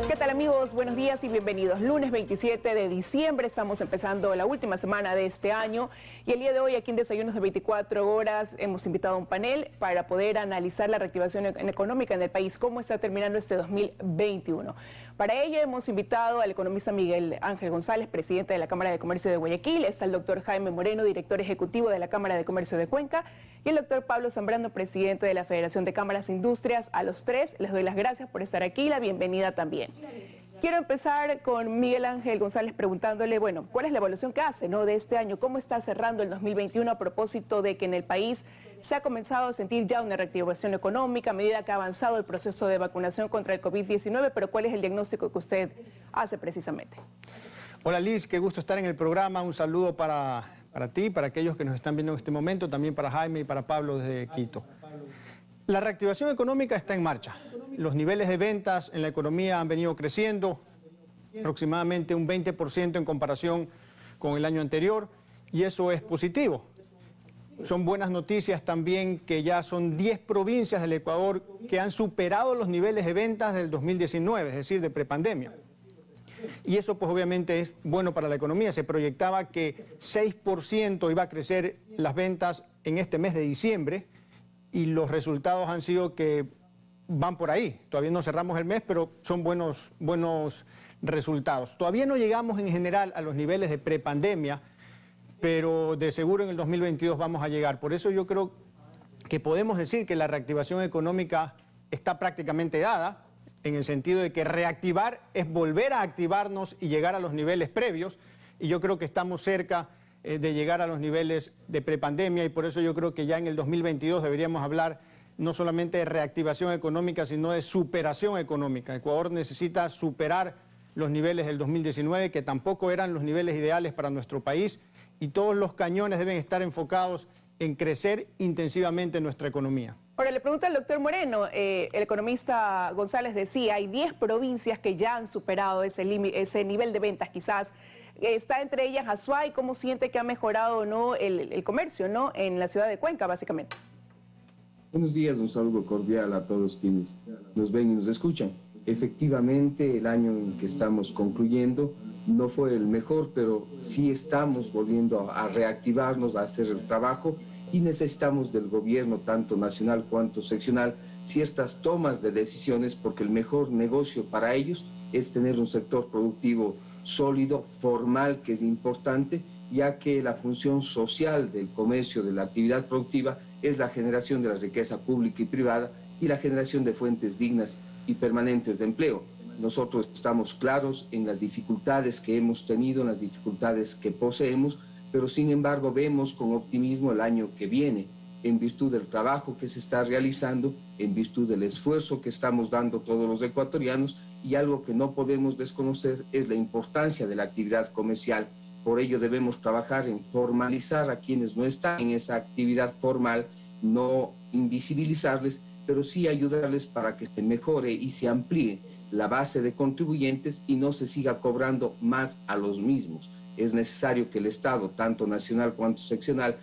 ¿Qué tal, amigos? Buenos días y bienvenidos. Lunes 27 de diciembre, estamos empezando la última semana de este año y el día de hoy aquí en Desayunos de 24 horas hemos invitado a un panel para poder analizar la reactivación económica en el país, cómo está terminando este 2021. Para ello hemos invitado al economista Miguel Ángel González, presidente de la Cámara de Comercio de Guayaquil, está el doctor Jaime Moreno, director ejecutivo de la Cámara de Comercio de Cuenca, y el doctor Pablo Zambrano, presidente de la Federación de Cámaras e Industrias. A los tres les doy las gracias por estar aquí y la bienvenida también. Quiero empezar con Miguel Ángel González preguntándole, bueno, ¿cuál es la evaluación que hace, de este año? ¿Cómo está cerrando el 2021 a propósito de que en el país se ha comenzado a sentir ya una reactivación económica a medida que ha avanzado el proceso de vacunación contra el COVID-19? Pero ¿cuál es el diagnóstico que usted hace precisamente? Hola Liz, qué gusto estar en el programa. Un saludo para ti, para aquellos que nos están viendo en este momento, también para Jaime y para Pablo desde Quito. La reactivación económica está en marcha. Los niveles de ventas en la economía han venido creciendo aproximadamente un 20% en comparación con el año anterior y eso es positivo. Son buenas noticias también que ya son 10 provincias del Ecuador que han superado los niveles de ventas del 2019, es decir, de prepandemia. Y eso pues obviamente es bueno para la economía. Se proyectaba que 6% iba a crecer las ventas en este mes de diciembre y los resultados han sido que van por ahí. Todavía no cerramos el mes, pero son buenos resultados. Todavía no llegamos en general a los niveles de prepandemia, pero de seguro en el 2022 vamos a llegar. Por eso yo creo que podemos decir que la reactivación económica está prácticamente dada, en el sentido de que reactivar es volver a activarnos y llegar a los niveles previos, y yo creo que estamos cerca de llegar a los niveles de prepandemia, y por eso yo creo que ya en el 2022 deberíamos hablar no solamente de reactivación económica, sino de superación económica. Ecuador necesita superar los niveles del 2019, que tampoco eran los niveles ideales para nuestro país, y todos los cañones deben estar enfocados en crecer intensivamente nuestra economía. Ahora le pregunto al doctor Moreno, el economista González decía, hay 10 provincias que ya han superado ese nivel de ventas quizás. Está entre ellas Azuay. ¿Cómo siente que ha mejorado o no el comercio en la ciudad de Cuenca, básicamente? Buenos días, un saludo cordial a todos quienes nos ven y nos escuchan. Efectivamente, el año en que estamos concluyendo no fue el mejor, pero sí estamos volviendo a reactivarnos, a hacer el trabajo, y necesitamos del gobierno, tanto nacional cuanto seccional, ciertas tomas de decisiones, porque el mejor negocio para ellos es tener un sector productivo sólido, formal, que es importante, ya que la función social del comercio, de la actividad productiva, es la generación de la riqueza pública y privada y la generación de fuentes dignas y permanentes de empleo. Nosotros estamos claros en las dificultades que hemos tenido, en las dificultades que poseemos, pero sin embargo vemos con optimismo el año que viene, en virtud del trabajo que se está realizando, en virtud del esfuerzo que estamos dando todos los ecuatorianos, y algo que no podemos desconocer es la importancia de la actividad comercial. Por ello debemos trabajar en formalizar a quienes no están en esa actividad formal, no invisibilizarles, pero sí ayudarles para que se mejore y se amplíe la base de contribuyentes y no se siga cobrando más a los mismos. Es necesario que el Estado, tanto nacional cuanto seccional,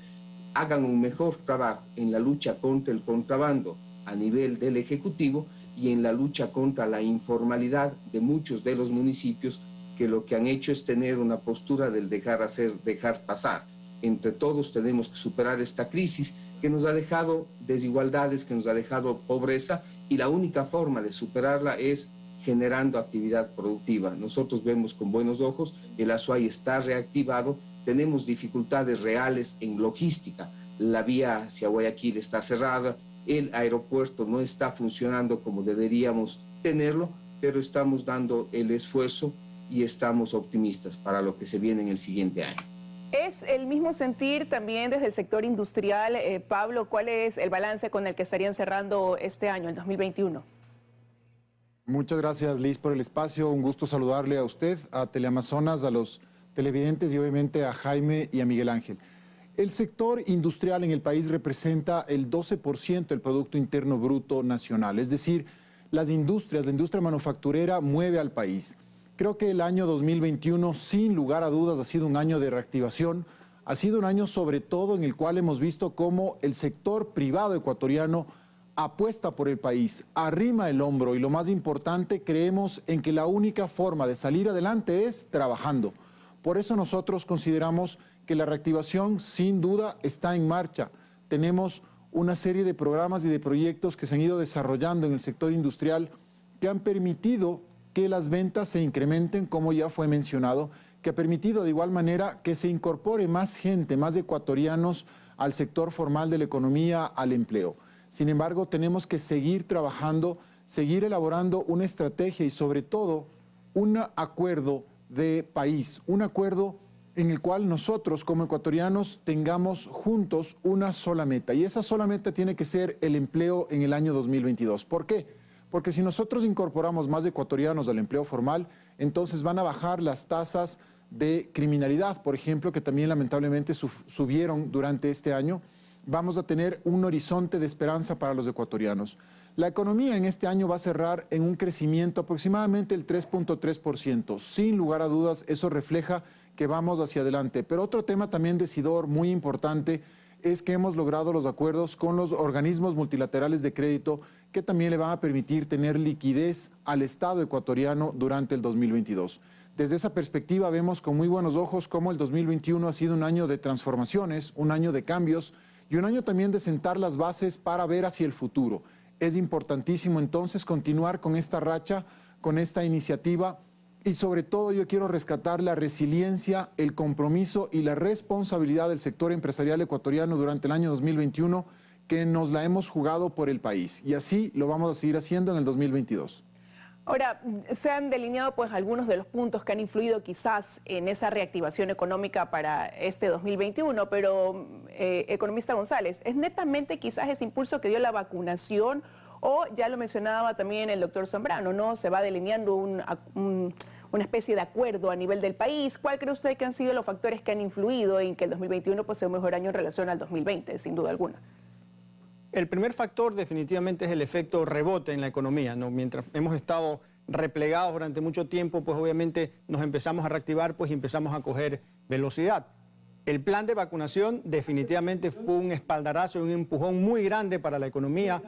hagan un mejor trabajo en la lucha contra el contrabando a nivel del Ejecutivo y en la lucha contra la informalidad de muchos de los municipios que lo que han hecho es tener una postura del dejar hacer, dejar pasar. Entre todos tenemos que superar esta crisis que nos ha dejado desigualdades, que nos ha dejado pobreza, y la única forma de superarla es generando actividad productiva. Nosotros vemos con buenos ojos, el Azuay está reactivado, tenemos dificultades reales en logística, la vía hacia Guayaquil está cerrada, el aeropuerto no está funcionando como deberíamos tenerlo, pero estamos dando el esfuerzo y estamos optimistas para lo que se viene en el siguiente año. ¿Es el mismo sentir también desde el sector industrial, Pablo? ¿Cuál es el balance con el que estarían cerrando este año, el 2021? Muchas gracias, Liz, por el espacio. Un gusto saludarle a usted, a Teleamazonas, a los televidentes y obviamente a Jaime y a Miguel Ángel. El sector industrial en el país representa el 12% del Producto Interno Bruto Nacional, es decir, la industria manufacturera mueve al país. Creo que el año 2021, sin lugar a dudas, ha sido un año de reactivación, ha sido un año sobre todo en el cual hemos visto cómo el sector privado ecuatoriano apuesta por el país, arrima el hombro y lo más importante, creemos en que la única forma de salir adelante es trabajando. Por eso nosotros consideramos que la reactivación sin duda está en marcha. Tenemos una serie de programas y de proyectos que se han ido desarrollando en el sector industrial que han permitido que las ventas se incrementen, como ya fue mencionado, que ha permitido de igual manera que se incorpore más gente, más ecuatorianos al sector formal de la economía, al empleo. Sin embargo, tenemos que seguir trabajando, seguir elaborando una estrategia y sobre todo un acuerdo de país, un acuerdo en el cual nosotros como ecuatorianos tengamos juntos una sola meta. Y esa sola meta tiene que ser el empleo en el año 2022. ¿Por qué? Porque si nosotros incorporamos más ecuatorianos al empleo formal, entonces van a bajar las tasas de criminalidad, por ejemplo, que también lamentablemente subieron durante este año. Vamos a tener un horizonte de esperanza para los ecuatorianos. La economía en este año va a cerrar en un crecimiento aproximadamente el 3.3%. Sin lugar a dudas, eso refleja que vamos hacia adelante. Pero otro tema también decidor muy importante es que hemos logrado los acuerdos con los organismos multilaterales de crédito que también le van a permitir tener liquidez al Estado ecuatoriano durante el 2022. Desde esa perspectiva vemos con muy buenos ojos cómo el 2021 ha sido un año de transformaciones, un año de cambios y un año también de sentar las bases para ver hacia el futuro. Es importantísimo entonces continuar con esta racha, con esta iniciativa y sobre todo yo quiero rescatar la resiliencia, el compromiso y la responsabilidad del sector empresarial ecuatoriano durante el año 2021 que nos la hemos jugado por el país y así lo vamos a seguir haciendo en el 2022. Ahora, se han delineado pues algunos de los puntos que han influido quizás en esa reactivación económica para este 2021, pero economista González, ¿es netamente quizás ese impulso que dio la vacunación o ya lo mencionaba también el doctor Zambrano, ¿no? Se va delineando una especie de acuerdo a nivel del país? ¿Cuál cree usted que han sido los factores que han influido en que el 2021 pues, sea un mejor año en relación al 2020, sin duda alguna? El primer factor definitivamente es el efecto rebote en la economía, ¿no? Mientras hemos estado replegados durante mucho tiempo, pues obviamente nos empezamos a reactivar pues, y empezamos a coger velocidad. El plan de vacunación definitivamente fue un espaldarazo y un empujón muy grande para la economía.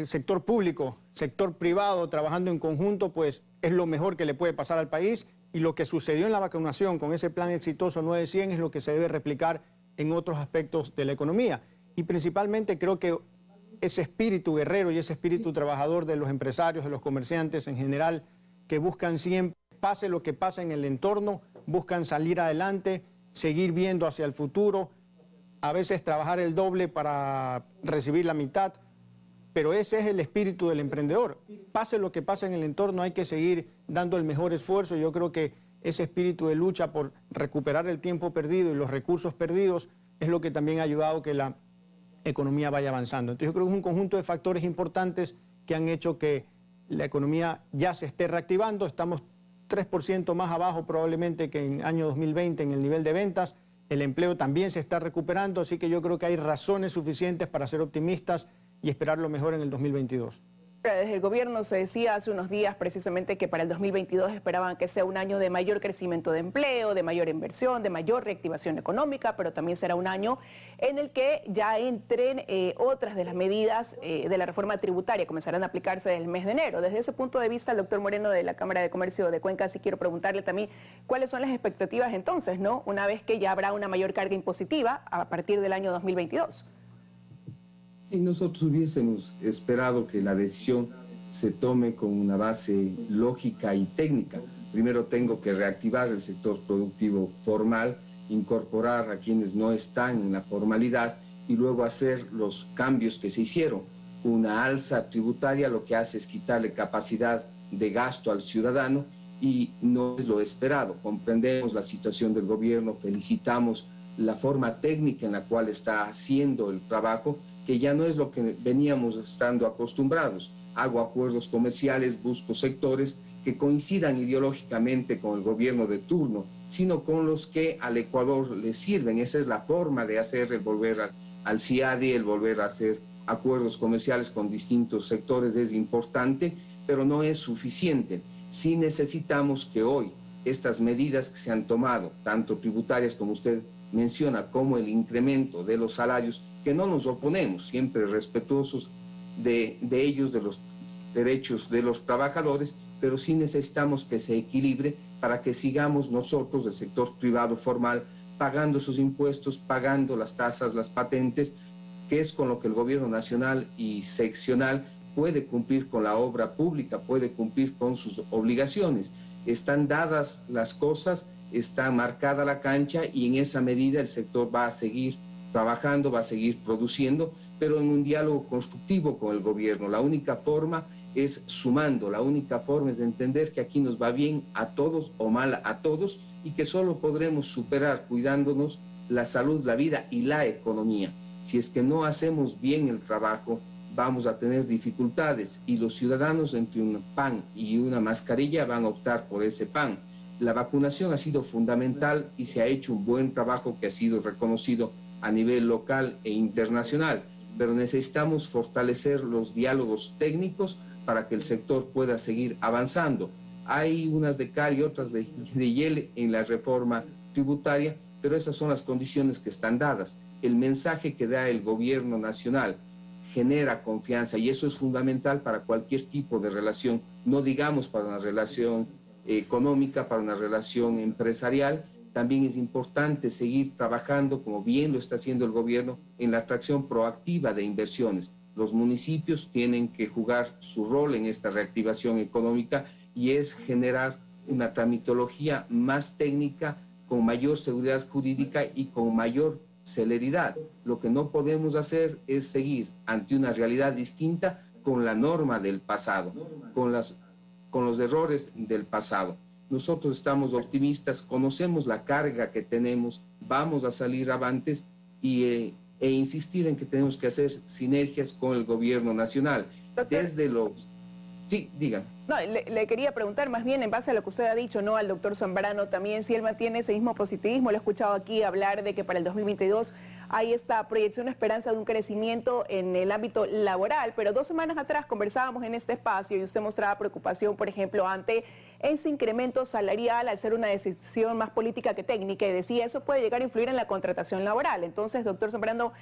Sector público, sector privado, trabajando en conjunto, pues es lo mejor que le puede pasar al país y lo que sucedió en la vacunación con ese plan exitoso 900 es lo que se debe replicar en otros aspectos de la economía. Y principalmente creo que ese espíritu guerrero y ese espíritu trabajador de los empresarios, de los comerciantes en general, que buscan siempre, pase lo que pase en el entorno, buscan salir adelante, seguir viendo hacia el futuro, a veces trabajar el doble para recibir la mitad, pero ese es el espíritu del emprendedor. Pase lo que pase en el entorno, hay que seguir dando el mejor esfuerzo. Yo creo que ese espíritu de lucha por recuperar el tiempo perdido y los recursos perdidos es lo que también ha ayudado a que la economía vaya avanzando. Entonces yo creo que es un conjunto de factores importantes que han hecho que la economía ya se esté reactivando. Estamos 3% más abajo probablemente que en el año 2020 en el nivel de ventas. El empleo también se está recuperando, así que yo creo que hay razones suficientes para ser optimistas y esperar lo mejor en el 2022. Desde el gobierno se decía hace unos días precisamente que para el 2022 esperaban que sea un año de mayor crecimiento de empleo, de mayor inversión, de mayor reactivación económica, pero también será un año en el que ya entren otras de las medidas de la reforma tributaria, comenzarán a aplicarse el mes de enero. Desde ese punto de vista, el doctor Moreno de la Cámara de Comercio de Cuenca, sí quiero preguntarle también cuáles son las expectativas entonces, ¿no? Una vez que ya habrá una mayor carga impositiva a partir del año 2022. Y nosotros hubiésemos esperado que la decisión se tome con una base lógica y técnica. Primero tengo que reactivar el sector productivo formal, incorporar a quienes no están en la formalidad y luego hacer los cambios que se hicieron. Una alza tributaria lo que hace es quitarle capacidad de gasto al ciudadano y no es lo esperado. Comprendemos la situación del gobierno, felicitamos la forma técnica en la cual está haciendo el trabajo, que ya no es lo que veníamos estando acostumbrados. Hago acuerdos comerciales, busco sectores que coincidan ideológicamente con el gobierno de turno, sino con los que al Ecuador le sirven. Esa es la forma de hacer, el volver al CIADI, el volver a hacer acuerdos comerciales con distintos sectores es importante, pero no es suficiente. Sí necesitamos que hoy estas medidas que se han tomado, tanto tributarias como usted menciona, como el incremento de los salarios, que no nos oponemos, siempre respetuosos de ellos, de los derechos de los trabajadores, pero sí necesitamos que se equilibre para que sigamos nosotros, del sector privado formal, pagando sus impuestos, pagando las tasas, las patentes, que es con lo que el gobierno nacional y seccional puede cumplir con la obra pública, puede cumplir con sus obligaciones. Están dadas las cosas, está marcada la cancha y en esa medida el sector va a seguir trabajando, va a seguir produciendo, pero en un diálogo constructivo con el gobierno. La única forma es sumando, la única forma es entender que aquí nos va bien a todos o mal a todos y que solo podremos superar cuidándonos la salud, la vida y la economía. Si es que no hacemos bien el trabajo, vamos a tener dificultades y los ciudadanos entre un pan y una mascarilla van a optar por ese pan. La vacunación ha sido fundamental y se ha hecho un buen trabajo que ha sido reconocido a nivel local e internacional, pero necesitamos fortalecer los diálogos técnicos para que el sector pueda seguir avanzando. Hay unas de cal y otras de hiel en la reforma tributaria, pero esas son las condiciones que están dadas. El mensaje que da el gobierno nacional genera confianza y eso es fundamental para cualquier tipo de relación, no digamos para una relación económica, para una relación empresarial. También es importante seguir trabajando, como bien lo está haciendo el gobierno, en la atracción proactiva de inversiones. Los municipios tienen que jugar su rol en esta reactivación económica y es generar una tramitología más técnica, con mayor seguridad jurídica y con mayor celeridad. Lo que no podemos hacer es seguir ante una realidad distinta con la norma del pasado, con los errores del pasado. Nosotros estamos optimistas, conocemos la carga que tenemos, vamos a salir avantes e insistir en que tenemos que hacer sinergias con el gobierno nacional. Doctor, desde los... Sí, diga. No, le quería preguntar más bien en base a lo que usted ha dicho, ¿no? Al doctor Zambrano también, si él mantiene ese mismo positivismo. Lo he escuchado aquí hablar de que para el 2022 hay esta proyección, esperanza de un crecimiento en el ámbito laboral, pero 2 semanas atrás conversábamos en este espacio y usted mostraba preocupación, por ejemplo, ante ese incremento salarial al ser una decisión más política que técnica, y decía eso puede llegar a influir en la contratación laboral. Entonces, doctor Zambrano,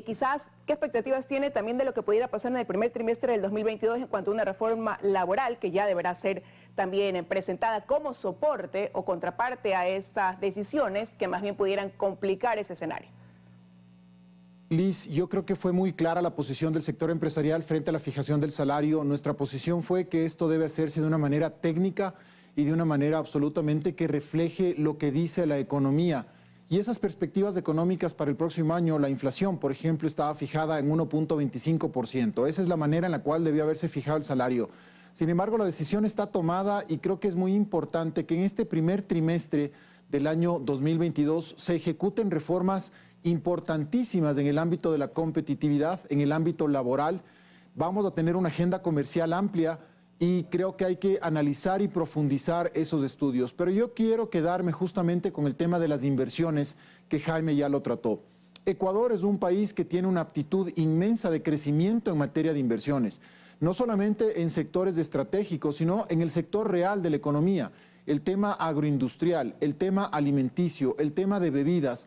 quizás, ¿qué expectativas tiene también de lo que pudiera pasar en el primer trimestre del 2022 en cuanto a una reforma laboral que ya deberá ser también presentada como soporte o contraparte a estas decisiones que más bien pudieran complicar ese escenario? Liz, yo creo que fue muy clara la posición del sector empresarial frente a la fijación del salario. Nuestra posición fue que esto debe hacerse de una manera técnica y de una manera absolutamente que refleje lo que dice la economía. Y esas perspectivas económicas para el próximo año, la inflación, por ejemplo, estaba fijada en 1.25%. Esa es la manera en la cual debió haberse fijado el salario. Sin embargo, la decisión está tomada y creo que es muy importante que en este primer trimestre del año 2022 se ejecuten reformas importantísimas en el ámbito de la competitividad, en el ámbito laboral. Vamos a tener una agenda comercial amplia y creo que hay que analizar y profundizar esos estudios. Pero yo quiero quedarme justamente con el tema de las inversiones, que Jaime ya lo trató. Ecuador es un país que tiene una aptitud inmensa de crecimiento en materia de inversiones, no solamente en sectores estratégicos, sino en el sector real de la economía, el tema agroindustrial, el tema alimenticio, el tema de bebidas,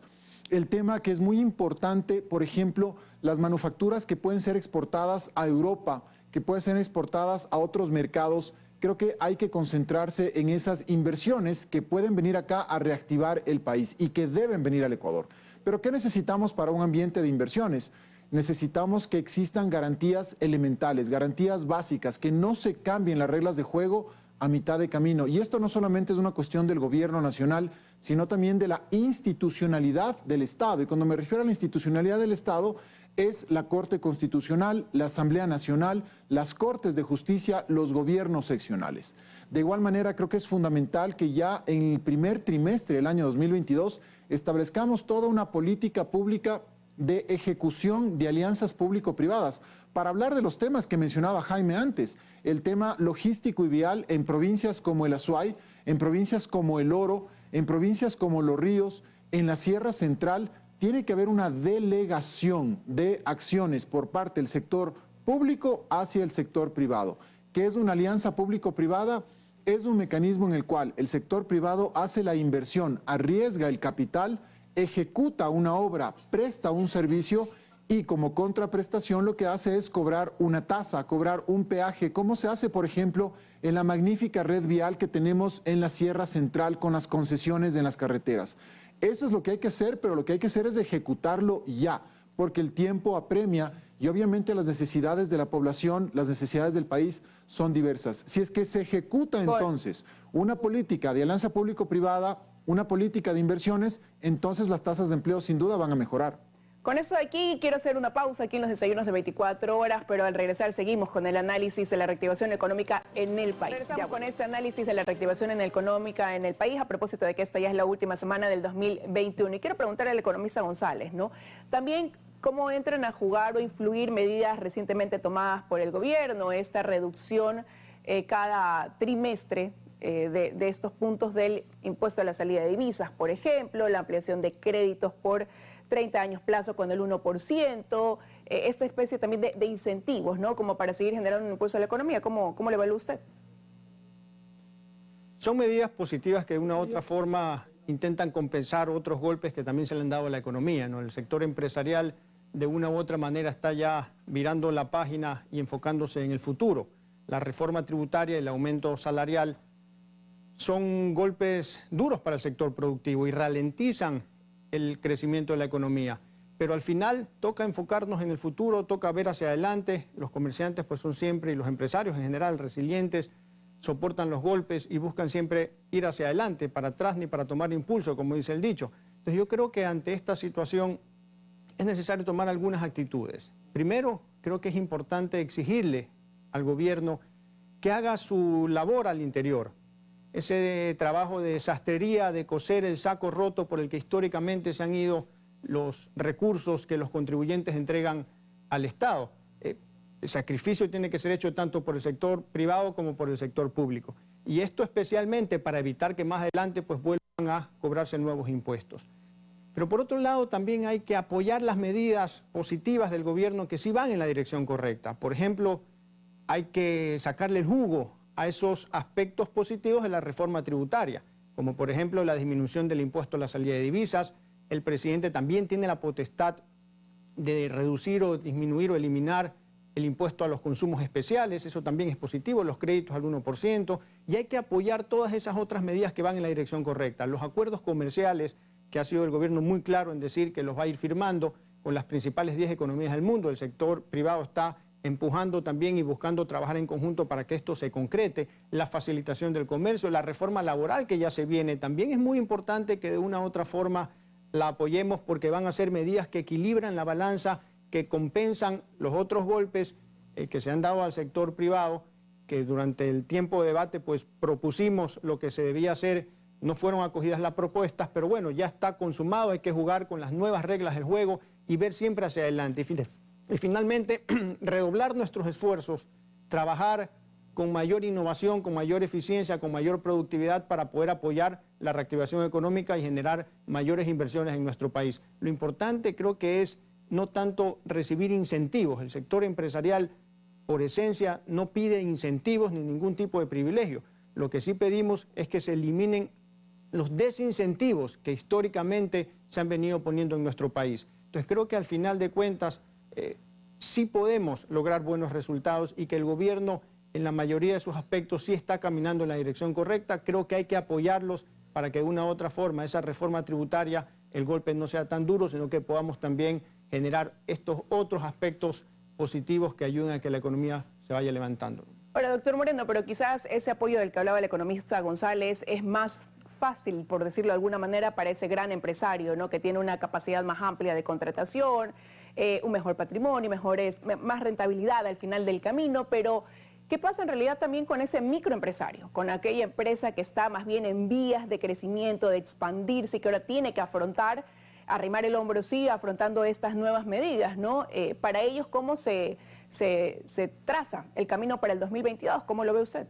el tema que es muy importante, por ejemplo, las manufacturas que pueden ser exportadas a Europa, que pueden ser exportadas a otros mercados. Creo que hay que concentrarse en esas inversiones que pueden venir acá a reactivar el país y que deben venir al Ecuador. Pero ¿qué necesitamos para un ambiente de inversiones? Necesitamos que existan garantías elementales, garantías básicas, que no se cambien las reglas de juego a mitad de camino. Y esto no solamente es una cuestión del gobierno nacional, sino también de la institucionalidad del Estado. Y cuando me refiero a la institucionalidad del Estado, es la Corte Constitucional, la Asamblea Nacional, las Cortes de Justicia, los gobiernos seccionales. De igual manera, creo que es fundamental que ya en el primer trimestre del año 2022 establezcamos toda una política pública de ejecución de alianzas público-privadas para hablar de los temas que mencionaba Jaime antes, el tema logístico y vial en provincias como el Azuay, en provincias como el Oro, en provincias como Los Ríos, en la Sierra Central. Tiene que haber una delegación de acciones por parte del sector público hacia el sector privado. ¿Qué es una alianza público-privada? Es un mecanismo en el cual el sector privado hace la inversión, arriesga el capital, ejecuta una obra, presta un servicio y como contraprestación lo que hace es cobrar una tasa, cobrar un peaje, como se hace, por ejemplo, en la magnífica red vial que tenemos en la Sierra Central con las concesiones en las carreteras. Eso es lo que hay que hacer, pero lo que hay que hacer es ejecutarlo ya, porque el tiempo apremia y obviamente las necesidades de la población, las necesidades del país son diversas. Si es que se ejecuta entonces una política de alianza público-privada, una política de inversiones, entonces las tasas de empleo sin duda van a mejorar. Con eso de aquí quiero hacer una pausa aquí en los desayunos de 24 horas, pero al regresar seguimos con el análisis de la reactivación económica en el país. Regresamos con este análisis de la reactivación económica en el país a propósito de que esta ya es la última semana del 2021. Y quiero preguntarle al economista González, ¿no? También cómo entran a jugar o influir medidas recientemente tomadas por el gobierno, esta reducción cada trimestre de estos puntos del impuesto a la salida de divisas, por ejemplo, la ampliación de créditos por 30 años plazo con el 1%, esta especie también de incentivos, ¿no? Como para seguir generando un impulso a la economía. ¿Cómo le evalúa usted? Son medidas positivas que de una u otra forma intentan compensar otros golpes que también se le han dado a la economía, ¿no? El sector empresarial de una u otra manera está ya virando la página y enfocándose en el futuro. La reforma tributaria y el aumento salarial son golpes duros para el sector productivo y ralentizan el crecimiento de la economía. Pero al final toca enfocarnos en el futuro, toca ver hacia adelante. Los comerciantes pues son siempre, y los empresarios en general, resilientes, soportan los golpes y buscan siempre ir hacia adelante, para atrás ni para tomar impulso, como dice el dicho. Entonces yo creo que ante esta situación es necesario tomar algunas actitudes. Primero, creo que es importante exigirle al gobierno que haga su labor al interior. Ese trabajo de sastrería, de coser el saco roto por el que históricamente se han ido los recursos que los contribuyentes entregan al Estado. El sacrificio tiene que ser hecho tanto por el sector privado como por el sector público. Y esto especialmente para evitar que más adelante pues vuelvan a cobrarse nuevos impuestos. Pero por otro lado también hay que apoyar las medidas positivas del gobierno que sí van en la dirección correcta. Por ejemplo, hay que sacarle el jugo a esos aspectos positivos de la reforma tributaria, como por ejemplo la disminución del impuesto a la salida de divisas. El presidente también tiene la potestad de reducir o disminuir o eliminar el impuesto a los consumos especiales, eso también es positivo, los créditos al 1%, y hay que apoyar todas esas otras medidas que van en la dirección correcta. Los acuerdos comerciales, que ha sido el gobierno muy claro en decir que los va a ir firmando con las principales 10 economías del mundo, el sector privado está empujando también y buscando trabajar en conjunto para que esto se concrete, la facilitación del comercio, la reforma laboral que ya se viene, también es muy importante que de una u otra forma la apoyemos porque van a ser medidas que equilibran la balanza, que compensan los otros golpes que se han dado al sector privado, que durante el tiempo de debate pues propusimos lo que se debía hacer, no fueron acogidas las propuestas, pero bueno, ya está consumado, hay que jugar con las nuevas reglas del juego y ver siempre hacia adelante. Y finalmente, redoblar nuestros esfuerzos, trabajar con mayor innovación, con mayor eficiencia, con mayor productividad para poder apoyar la reactivación económica y generar mayores inversiones en nuestro país. Lo importante creo que es no tanto recibir incentivos. El sector empresarial, por esencia, no pide incentivos ni ningún tipo de privilegio. Lo que sí pedimos es que se eliminen los desincentivos que históricamente se han venido poniendo en nuestro país. Entonces creo que al final de cuentas sí podemos lograr buenos resultados y que el gobierno en la mayoría de sus aspectos sí está caminando en la dirección correcta. Creo que hay que apoyarlos para que de una u otra forma esa reforma tributaria, el golpe no sea tan duro, sino que podamos también generar estos otros aspectos positivos que ayuden a que la economía se vaya levantando. Ahora, doctor Moreno, pero quizás ese apoyo del que hablaba el economista González es más fácil, por decirlo de alguna manera, para ese gran empresario, ¿no? Que tiene una capacidad más amplia de contratación, un mejor patrimonio, más rentabilidad al final del camino, pero ¿qué pasa en realidad también con ese microempresario, con aquella empresa que está más bien en vías de crecimiento, de expandirse y que ahora tiene que arrimar el hombro, sí, afrontando estas nuevas medidas, ¿no? Para ellos, ¿cómo se traza el camino para el 2022? ¿Cómo lo ve usted?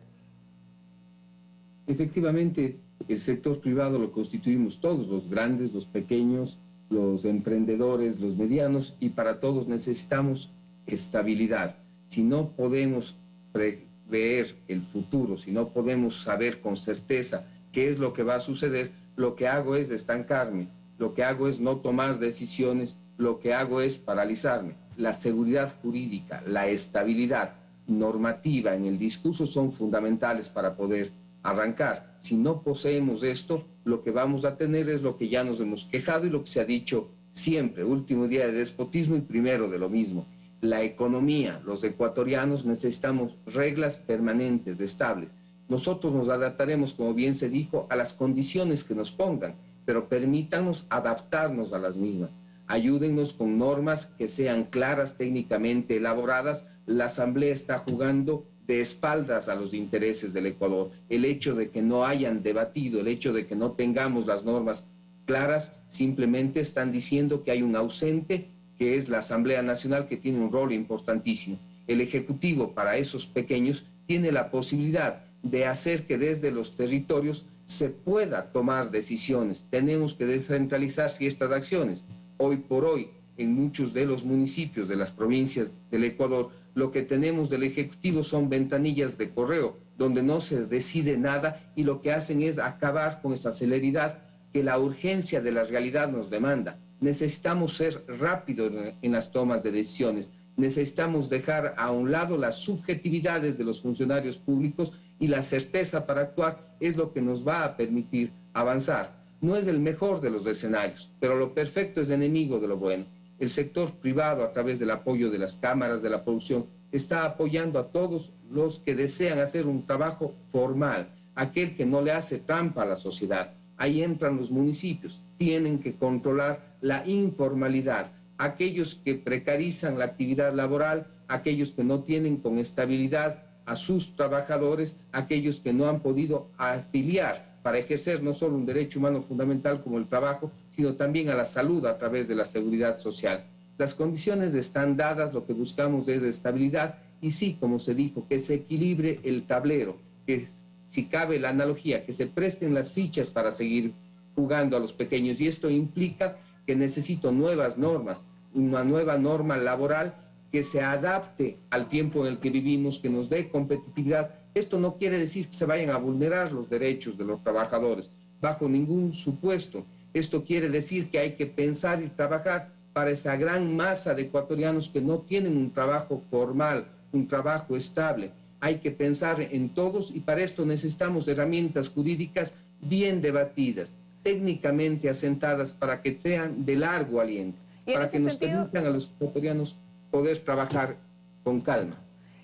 Efectivamente, el sector privado lo constituimos todos, los grandes, los pequeños, los emprendedores, los medianos, y para todos necesitamos estabilidad. Si no podemos prever el futuro, si no podemos saber con certeza qué es lo que va a suceder, lo que hago es estancarme, lo que hago es no tomar decisiones, lo que hago es paralizarme. La seguridad jurídica, la estabilidad normativa en el discurso son fundamentales para poder arrancar. Si no poseemos esto, lo que vamos a tener es lo que ya nos hemos quejado y lo que se ha dicho siempre, último día de despotismo y primero de lo mismo. La economía, los ecuatorianos necesitamos reglas permanentes, estables. Nosotros nos adaptaremos, como bien se dijo, a las condiciones que nos pongan, pero permítanos adaptarnos a las mismas. Ayúdennos con normas que sean claras, técnicamente elaboradas. La Asamblea está jugando de espaldas a los intereses del Ecuador. El hecho de que no hayan debatido, el hecho de que no tengamos las normas claras, simplemente están diciendo que hay un ausente, que es la Asamblea Nacional, que tiene un rol importantísimo. El Ejecutivo, para esos pequeños, tiene la posibilidad de hacer que desde los territorios se pueda tomar decisiones. Tenemos que descentralizar ciertas acciones. Hoy por hoy, en muchos de los municipios de las provincias del Ecuador, lo que tenemos del Ejecutivo son ventanillas de correo, donde no se decide nada y lo que hacen es acabar con esa celeridad que la urgencia de la realidad nos demanda. Necesitamos ser rápidos en las tomas de decisiones. Necesitamos dejar a un lado las subjetividades de los funcionarios públicos y la certeza para actuar es lo que nos va a permitir avanzar. No es el mejor de los escenarios, pero lo perfecto es enemigo de lo bueno. El sector privado, a través del apoyo de las cámaras de la producción, está apoyando a todos los que desean hacer un trabajo formal, aquel que no le hace trampa a la sociedad. Ahí entran los municipios, tienen que controlar la informalidad, aquellos que precarizan la actividad laboral, aquellos que no tienen con estabilidad a sus trabajadores, aquellos que no han podido afiliar para ejercer no solo un derecho humano fundamental como el trabajo, sino también a la salud a través de la seguridad social. Las condiciones están dadas, lo que buscamos es estabilidad y sí, como se dijo, que se equilibre el tablero, que si cabe la analogía, que se presten las fichas para seguir jugando a los pequeños y esto implica que necesito nuevas normas, una nueva norma laboral que se adapte al tiempo en el que vivimos, que nos dé competitividad. Esto no quiere decir que se vayan a vulnerar los derechos de los trabajadores, bajo ningún supuesto. Esto quiere decir que hay que pensar y trabajar para esa gran masa de ecuatorianos que no tienen un trabajo formal, un trabajo estable. Hay que pensar en todos y para esto necesitamos herramientas jurídicas bien debatidas, técnicamente asentadas para que sean de largo aliento, para que nos permitan a los ecuatorianos poder trabajar con calma.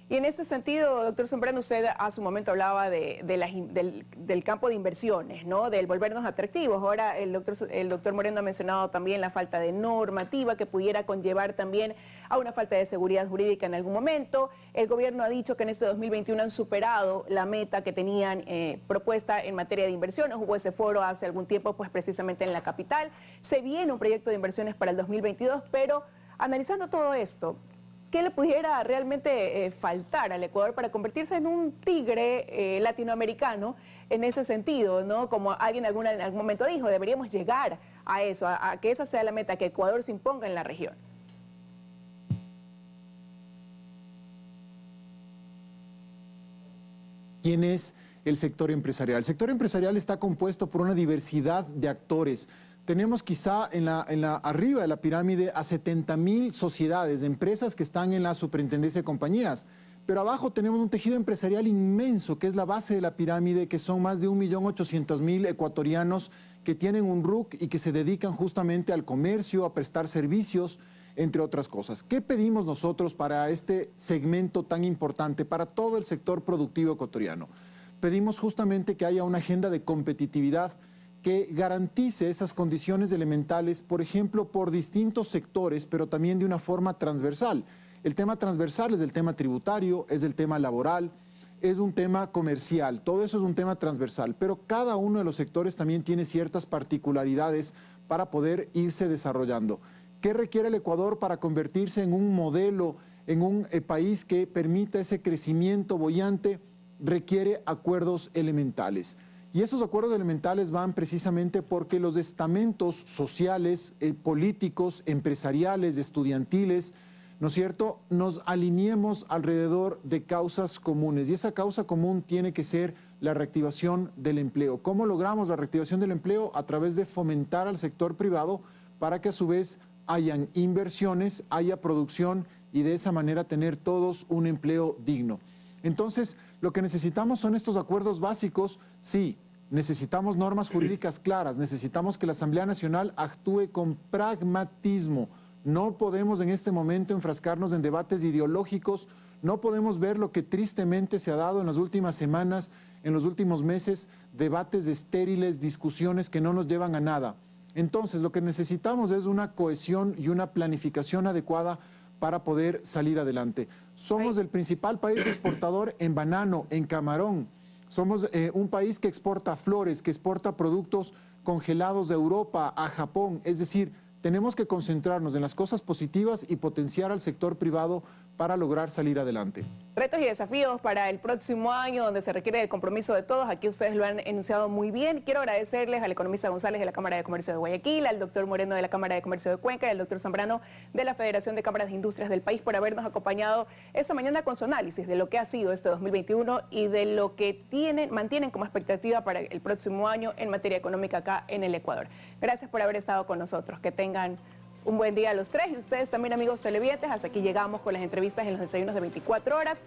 Y en ese sentido, doctor Zambrano, usted a su momento hablaba del campo de inversiones, ¿no? Del volvernos atractivos. Ahora el doctor Moreno ha mencionado también la falta de normativa que pudiera conllevar también a una falta de seguridad jurídica en algún momento. El gobierno ha dicho que en este 2021 han superado la meta que tenían propuesta en materia de inversiones. Hubo ese foro hace algún tiempo, pues precisamente en la capital. Se viene un proyecto de inversiones para el 2022, pero analizando todo esto, ¿qué le pudiera realmente faltar al Ecuador para convertirse en un tigre latinoamericano en ese sentido, ¿no? Como alguien en algún momento dijo, deberíamos llegar a eso, a que esa sea la meta, que Ecuador se imponga en la región. ¿Quién es el sector empresarial? El sector empresarial está compuesto por una diversidad de actores. Tenemos quizá arriba de la pirámide a 70.000 sociedades, empresas que están en la superintendencia de compañías. Pero abajo tenemos un tejido empresarial inmenso, que es la base de la pirámide, que son más de 1.800.000 ecuatorianos que tienen un RUC y que se dedican justamente al comercio, a prestar servicios, entre otras cosas. ¿Qué pedimos nosotros para este segmento tan importante, para todo el sector productivo ecuatoriano? Pedimos justamente que haya una agenda de competitividad que garantice esas condiciones elementales, por ejemplo, por distintos sectores, pero también de una forma transversal. El tema transversal es el tema tributario, es el tema laboral, es un tema comercial, todo eso es un tema transversal, pero cada uno de los sectores también tiene ciertas particularidades para poder irse desarrollando. ¿Qué requiere el Ecuador para convertirse en un modelo, en un país que permita ese crecimiento boyante? Requiere acuerdos elementales. Y esos acuerdos elementales van precisamente porque los estamentos sociales, políticos, empresariales, estudiantiles, ¿no es cierto?, nos alineemos alrededor de causas comunes. Y esa causa común tiene que ser la reactivación del empleo. ¿Cómo logramos la reactivación del empleo? A través de fomentar al sector privado para que a su vez hayan inversiones, haya producción y de esa manera tener todos un empleo digno. Entonces, lo que necesitamos son estos acuerdos básicos, sí. Necesitamos normas jurídicas claras, necesitamos que la Asamblea Nacional actúe con pragmatismo. No podemos en este momento enfrascarnos en debates ideológicos, no podemos ver lo que tristemente se ha dado en las últimas semanas, en los últimos meses, debates estériles, discusiones que no nos llevan a nada. Entonces, lo que necesitamos es una cohesión y una planificación adecuada para poder salir adelante. Somos el principal país exportador en banano, en camarón. Somos un país que exporta flores, que exporta productos congelados de Europa a Japón. Es decir, tenemos que concentrarnos en las cosas positivas y potenciar al sector privado para lograr salir adelante. Retos y desafíos para el próximo año, donde se requiere el compromiso de todos. Aquí ustedes lo han enunciado muy bien. Quiero agradecerles al economista González de la Cámara de Comercio de Guayaquil, al doctor Moreno de la Cámara de Comercio de Cuenca y al doctor Zambrano de la Federación de Cámaras de Industrias del país por habernos acompañado esta mañana con su análisis de lo que ha sido este 2021 y de lo que mantienen como expectativa para el próximo año en materia económica acá en el Ecuador. Gracias por haber estado con nosotros. Que tengan un buen día a los tres y ustedes también, amigos televidentes. Hasta aquí llegamos con las entrevistas en los desayunos de 24 horas.